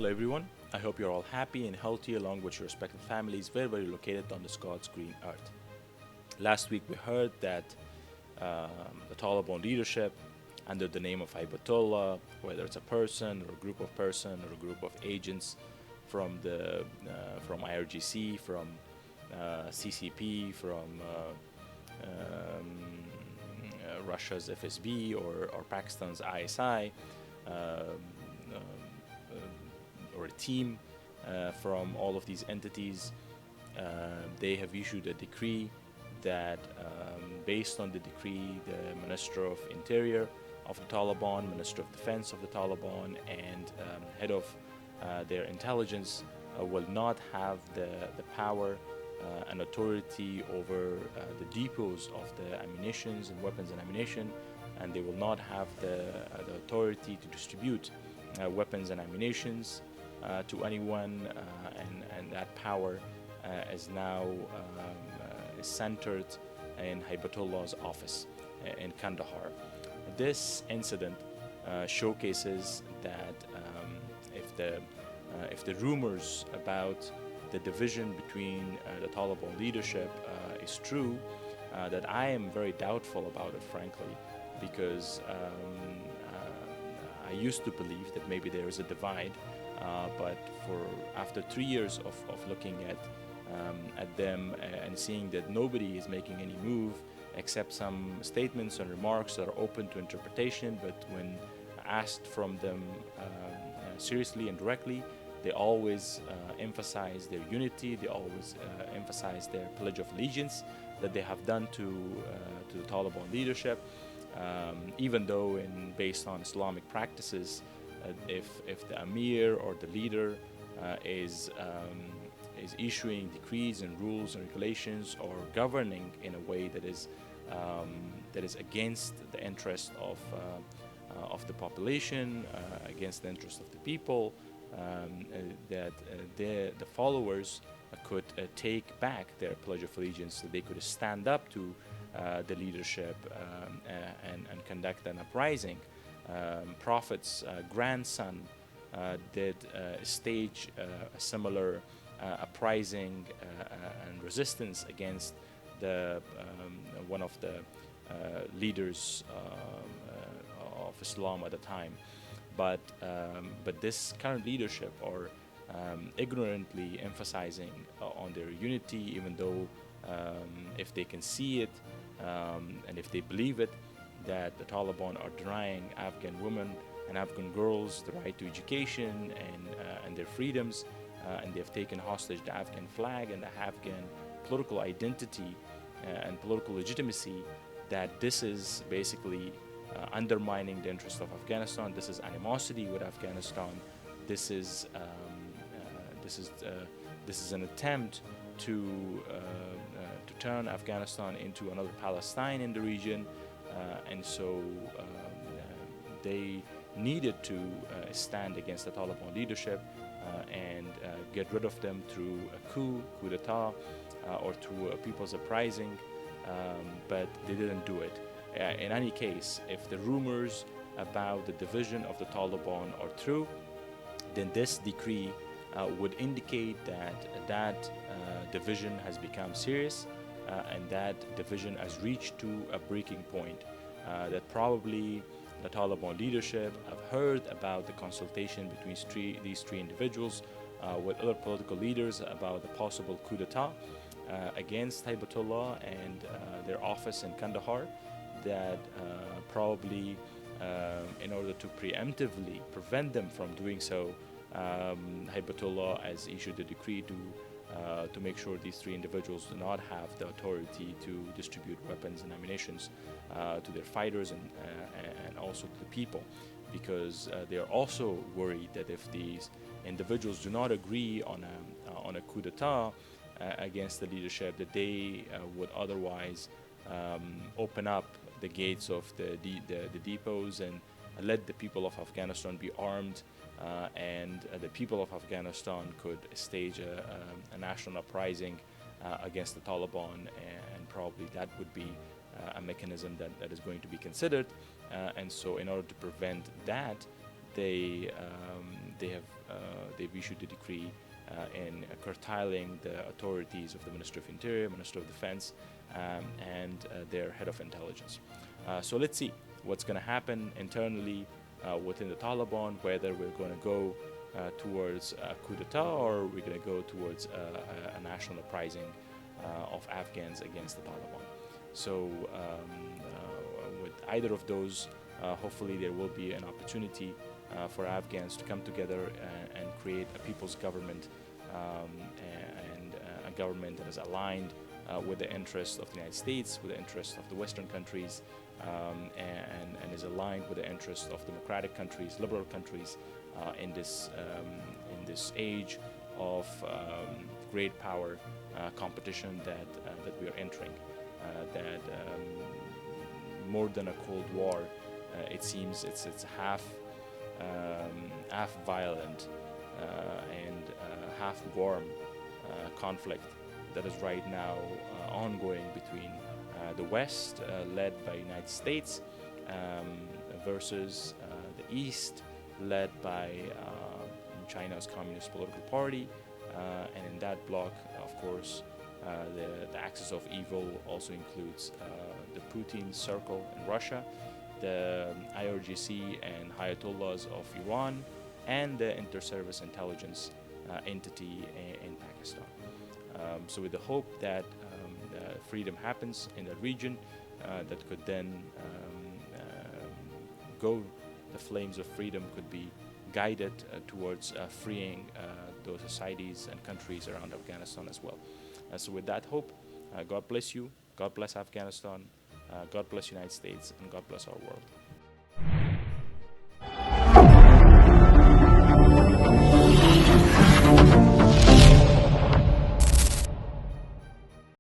Hello, everyone. I hope you're all happy and healthy along with your respective families wherever you're located on this God's green earth. Last week, we heard that the Taliban leadership, under the name of Hibatullah, whether it's a person or a group of person or a group of agents from from IRGC, from CCP, from Russia's FSB or Pakistan's ISI, or a team from all of these entities. They have issued a decree that, based on the decree, the Minister of Interior of the Taliban, Minister of Defense of the Taliban, and head of their intelligence will not have the power and authority over the depots of the ammunitions and weapons and ammunition, and they will not have the authority to distribute weapons and ammunitions to anyone, and that power is now centered in Hibatullah's office in Kandahar. This incident showcases that if the rumors about the division between the Taliban leadership is true, that I am very doubtful about it, frankly, because I used to believe that maybe there is a divide, but after 3 years of looking at them and seeing that nobody is making any move except some statements and remarks that are open to interpretation, but when asked from them seriously and directly, they always emphasize their unity. They always emphasize their pledge of allegiance that they have done to the Taliban leadership, even though, based on Islamic practices, if the Amir or the leader is issuing decrees and rules and regulations or governing in a way that is against the interest of the population, against the interest of the people, that the followers could take back their pledge of allegiance, so they could stand up to the leadership and conduct an uprising. Prophet's grandson did stage a similar uprising and resistance against one of the leaders of Islam at the time. But this current leadership are ignorantly emphasizing on their unity, even though if they can see it and if they believe it, that the Taliban are denying Afghan women and Afghan girls the right to education and their freedoms, and they have taken hostage the Afghan flag and the Afghan political identity and political legitimacy, that this is basically undermining the interests of Afghanistan. This is animosity with Afghanistan. This is an attempt to turn Afghanistan into another Palestine in the region, and so they needed to stand against the Taliban leadership and get rid of them through a coup d'etat, or through a people's uprising, but they didn't do it. In any case, if the rumors about the division of the Taliban are true, then this decree would indicate that division has become serious, and that division has reached to a breaking point. That probably the Taliban leadership have heard about the consultation between these three individuals with other political leaders about the possible coup d'etat against Hibatullah and their office in Kandahar, that probably in order to preemptively prevent them from doing so, Hibatullah has issued a decree to make sure these three individuals do not have the authority to distribute weapons and ammunitions to their fighters and also to the people, because they are also worried that if these individuals do not agree on a coup d'etat against the leadership, that they would otherwise open up the gates of the depots and let the people of Afghanistan be armed, and the people of Afghanistan could stage a national uprising against the Taliban, and probably that would be a mechanism that is going to be considered. And so in order to prevent that, they've issued a decree in curtailing the authorities of the Ministry of Interior, Minister of Defense, and their head of intelligence. So let's see what's going to happen internally within the Taliban, whether we're going to go towards a coup d'etat or we're going to go towards a national uprising of Afghans against the Taliban. So with either of those, hopefully there will be an opportunity for Afghans to come together and create a people's government, and a government that is aligned with the interests of the United States, with the interests of the Western countries, and is aligned with the interests of democratic countries, liberal countries, in this age of great power competition that we are entering. That more than a Cold War, it seems it's half violent and half warm conflict that is right now ongoing between the West, led by United States, versus the East, led by China's Communist Political Party, and in that bloc, of course, the axis of evil also includes the Putin circle in Russia, the IRGC and Ayatollahs of Iran, and the inter-service intelligence entity in Pakistan. So with the hope that freedom happens in that region, that could then the flames of freedom could be guided towards freeing those societies and countries around Afghanistan as well. So with that hope, God bless you, God bless Afghanistan, God bless United States, and God bless our world.